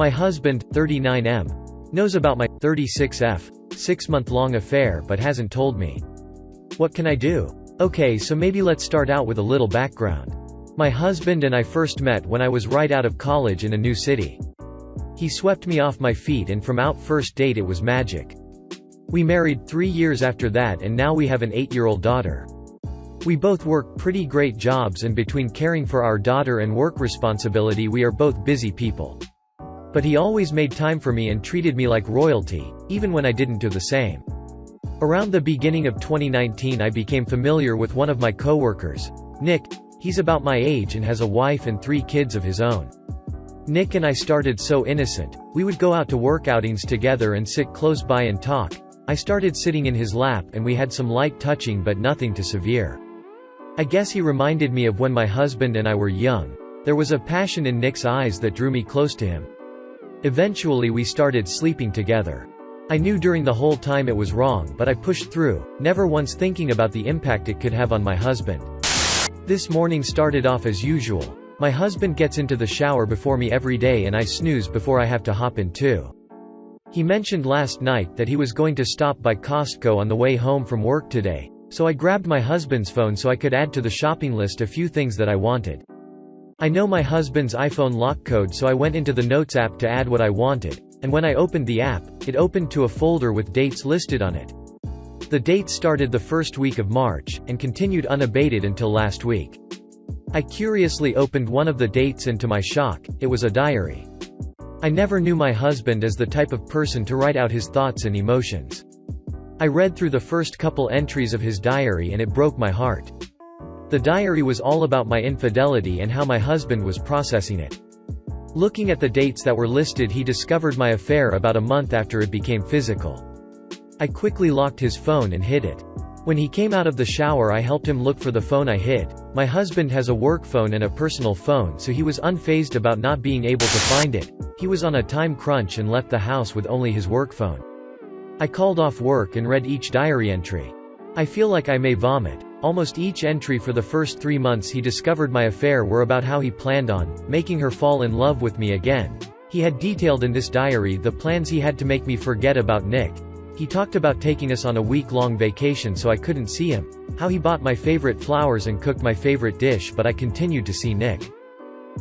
My husband, 39M, knows about my 36F, 6-month-long affair but hasn't told me. What can I do? Okay, so maybe let's start out with a little background. My husband and I first met when I was right out of college in a new city. He swept me off my feet, and from our first date it was magic. We married 3 years after that, and now we have an 8-year-old daughter. We both work pretty great jobs, and between caring for our daughter and work responsibility we are both busy people. But he always made time for me and treated me like royalty, even when I didn't do the same. Around the beginning of 2019 I became familiar with one of my coworkers, Nick. He's about my age and has a wife and 3 kids of his own. Nick and I started so innocent. We would go out to work outings together and sit close by and talk. I started sitting in his lap and we had some light touching but nothing too severe. I guess he reminded me of when my husband and I were young. There was a passion in Nick's eyes that drew me close to him. Eventually we started sleeping together. I knew during the whole time it was wrong, but I pushed through, never once thinking about the impact it could have on my husband. This morning started off as usual. My husband gets into the shower before me every day and I snooze before I have to hop in too. He mentioned last night that he was going to stop by Costco on the way home from work today, so I grabbed my husband's phone so I could add to the shopping list a few things that I wanted. I know my husband's iPhone lock code, so I went into the Notes app to add what I wanted, and when I opened the app, it opened to a folder with dates listed on it. The dates started the first week of March, and continued unabated until last week. I curiously opened one of the dates and to my shock, it was a diary. I never knew my husband as the type of person to write out his thoughts and emotions. I read through the first couple entries of his diary and it broke my heart. The diary was all about my infidelity and how my husband was processing it. Looking at the dates that were listed, he discovered my affair about a month after it became physical. I quickly locked his phone and hid it. When he came out of the shower I helped him look for the phone I hid. My husband has a work phone and a personal phone, so he was unfazed about not being able to find it. He was on a time crunch and left the house with only his work phone. I called off work and read each diary entry. I feel like I may vomit. Almost each entry for the first 3 months he discovered my affair were about how he planned on making her fall in love with me again. He had detailed in this diary the plans he had to make me forget about Nick. He talked about taking us on a week-long vacation so I couldn't see him, how he bought my favorite flowers and cooked my favorite dish, but I continued to see Nick.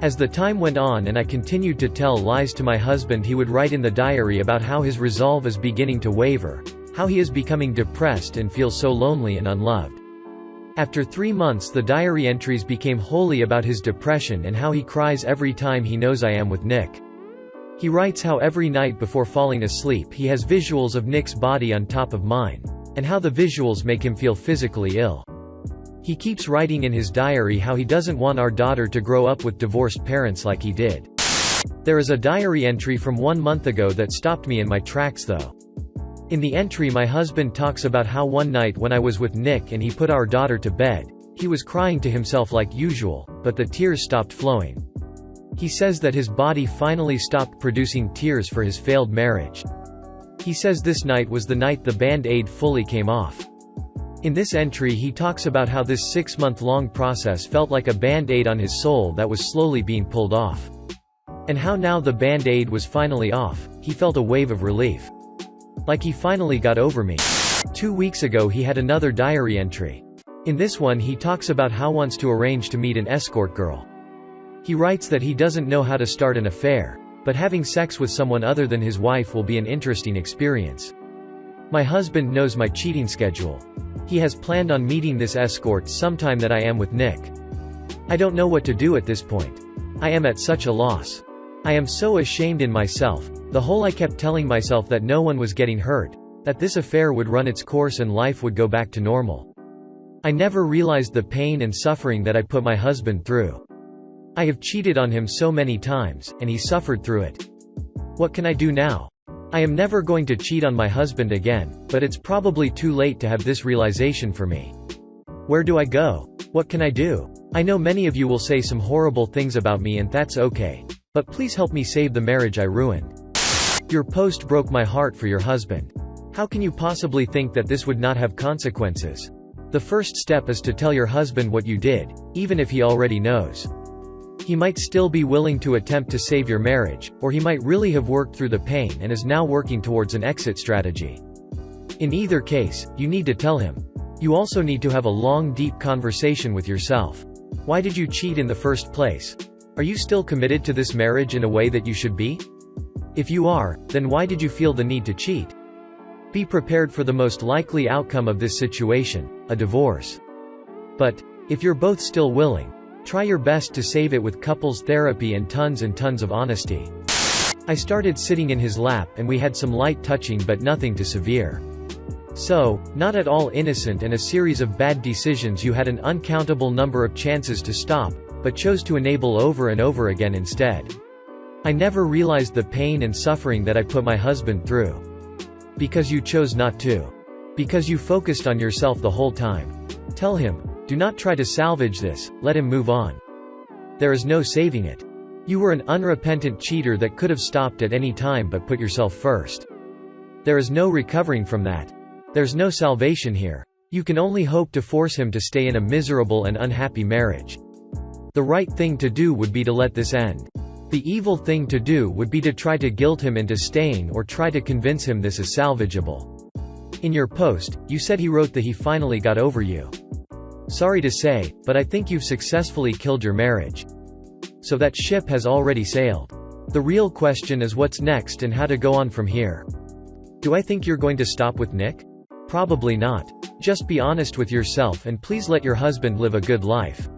As the time went on and I continued to tell lies to my husband, he would write in the diary about how his resolve is beginning to waver, how he is becoming depressed and feels so lonely and unloved. After 3 months the diary entries became wholly about his depression and how he cries every time he knows I am with Nick. He writes how every night before falling asleep he has visuals of Nick's body on top of mine, and how the visuals make him feel physically ill. He keeps writing in his diary how he doesn't want our daughter to grow up with divorced parents like he did. There is a diary entry from 1 month ago that stopped me in my tracks though. In the entry my husband talks about how one night when I was with Nick and he put our daughter to bed, he was crying to himself like usual, but the tears stopped flowing. He says that his body finally stopped producing tears for his failed marriage. He says this night was the night the band-aid fully came off. In this entry he talks about how this 6-month-long process felt like a band-aid on his soul that was slowly being pulled off. And how now the band-aid was finally off, he felt a wave of relief. Like he finally got over me. 2 weeks ago he had another diary entry. In this one he talks about how he wants to arrange to meet an escort girl. He writes that he doesn't know how to start an affair, but having sex with someone other than his wife will be an interesting experience. My husband knows my cheating schedule. He has planned on meeting this escort sometime that I am with Nick. I don't know what to do at this point. I am at such a loss. I am so ashamed in myself. The whole I kept telling myself that no one was getting hurt, that this affair would run its course and life would go back to normal. I never realized the pain and suffering that I put my husband through. I have cheated on him so many times, and he suffered through it. What can I do now? I am never going to cheat on my husband again, but it's probably too late to have this realization for me. Where do I go? What can I do? I know many of you will say some horrible things about me and that's okay. But please help me save the marriage I ruined. Your post broke my heart for your husband. How can you possibly think that this would not have consequences? The first step is to tell your husband what you did, even if he already knows. He might still be willing to attempt to save your marriage, or he might really have worked through the pain and is now working towards an exit strategy. In either case, you need to tell him. You also need to have a long, deep conversation with yourself. Why did you cheat in the first place? Are you still committed to this marriage in a way that you should be? If you are, then why did you feel the need to cheat? Be prepared for the most likely outcome of this situation, a divorce. But, if you're both still willing, try your best to save it with couples therapy and tons of honesty. I started sitting in his lap and we had some light touching but nothing too severe. So, not at all innocent and a series of bad decisions you had an uncountable number of chances to stop, but chose to enable over and over again instead. I never realized the pain and suffering that I put my husband through. Because you chose not to. Because you focused on yourself the whole time. Tell him, do not try to salvage this, let him move on. There is no saving it. You were an unrepentant cheater that could have stopped at any time but put yourself first. There is no recovering from that. There's no salvation here. You can only hope to force him to stay in a miserable and unhappy marriage. The right thing to do would be to let this end. The evil thing to do would be to try to guilt him into staying or try to convince him this is salvageable. In your post, you said he wrote that he finally got over you. Sorry to say, but I think you've successfully killed your marriage. So that ship has already sailed. The real question is what's next and how to go on from here. Do I think you're going to stop with Nick? Probably not. Just be honest with yourself and please let your husband live a good life.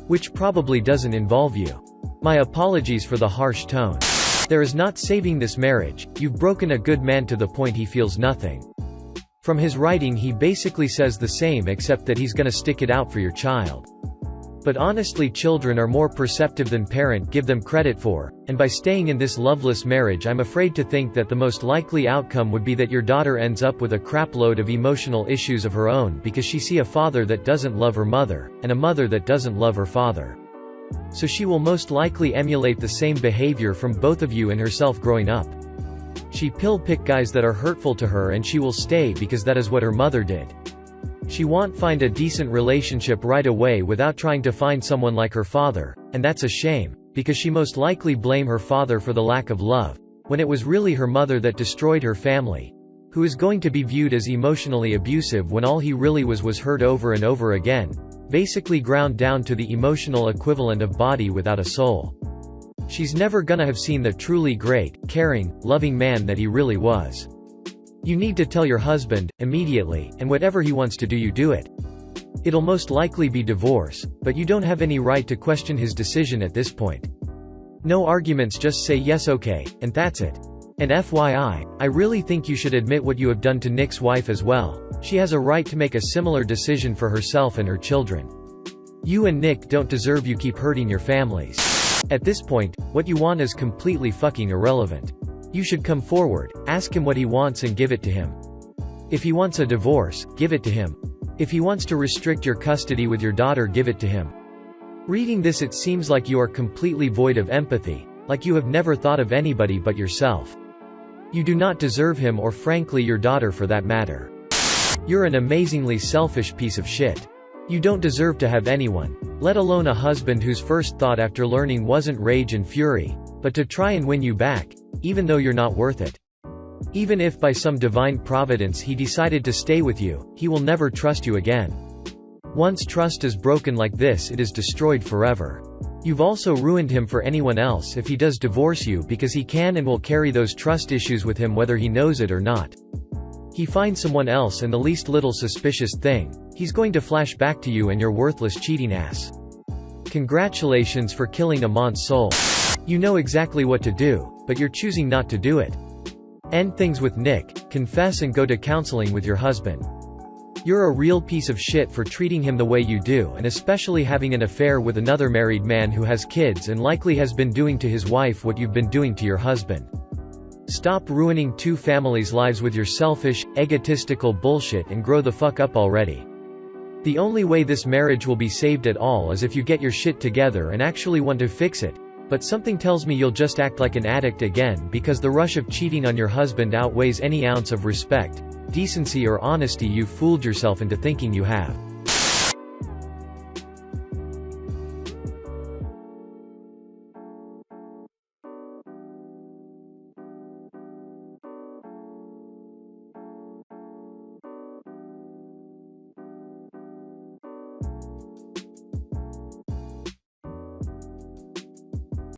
Which probably doesn't involve you. My apologies for the harsh tone. There is not saving this marriage, you've broken a good man to the point he feels nothing. From his writing he basically says the same except that he's gonna stick it out for your child. But honestly children are more perceptive than parents give them credit for, and by staying in this loveless marriage I'm afraid to think that the most likely outcome would be that your daughter ends up with a crapload of emotional issues of her own because she sees a father that doesn't love her mother, and a mother that doesn't love her father. So she will most likely emulate the same behavior from both of you and herself growing up. She pick guys that are hurtful to her and she will stay because that is what her mother did. She won't find a decent relationship right away without trying to find someone like her father, and that's a shame, because she most likely blame her father for the lack of love, when it was really her mother that destroyed her family, who is going to be viewed as emotionally abusive when all he really was hurt over and over again, basically ground down to the emotional equivalent of body without a soul. She's never gonna have seen the truly great, caring, loving man that he really was. You need to tell your husband, immediately, and whatever he wants to do you do it. It'll most likely be divorce, but you don't have any right to question his decision at this point. No arguments, just say yes okay, and that's it. And FYI, I really think you should admit what you have done to Nick's wife as well. She has a right to make a similar decision for herself and her children. You and Nick don't deserve you keep hurting your families. At this point, what you want is completely fucking irrelevant. You should come forward, ask him what he wants and give it to him. If he wants a divorce, give it to him. If he wants to restrict your custody with your daughter, give it to him. Reading this it seems like you are completely void of empathy, like you have never thought of anybody but yourself. You do not deserve him or frankly your daughter for that matter. You're an amazingly selfish piece of shit. You don't deserve to have anyone, let alone a husband whose first thought after learning wasn't rage and fury, but to try and win you back, even though you're not worth it. Even if by some divine providence he decided to stay with you, he will never trust you again. Once trust is broken like this, it is destroyed forever. You've also ruined him for anyone else if he does divorce you, because he can and will carry those trust issues with him whether he knows it or not. He finds someone else and the least little suspicious thing, he's going to flash back to you and your worthless cheating ass. Congratulations for killing Amon's soul. You know exactly what to do, but you're choosing not to do it. End things with Nick, confess and go to counseling with your husband. You're a real piece of shit for treating him the way you do, and especially having an affair with another married man who has kids and likely has been doing to his wife what you've been doing to your husband. Stop ruining two families' lives with your selfish, egotistical bullshit and grow the fuck up already. The only way this marriage will be saved at all is if you get your shit together and actually want to fix it. But something tells me you'll just act like an addict again because the rush of cheating on your husband outweighs any ounce of respect, decency or honesty you've fooled yourself into thinking you have.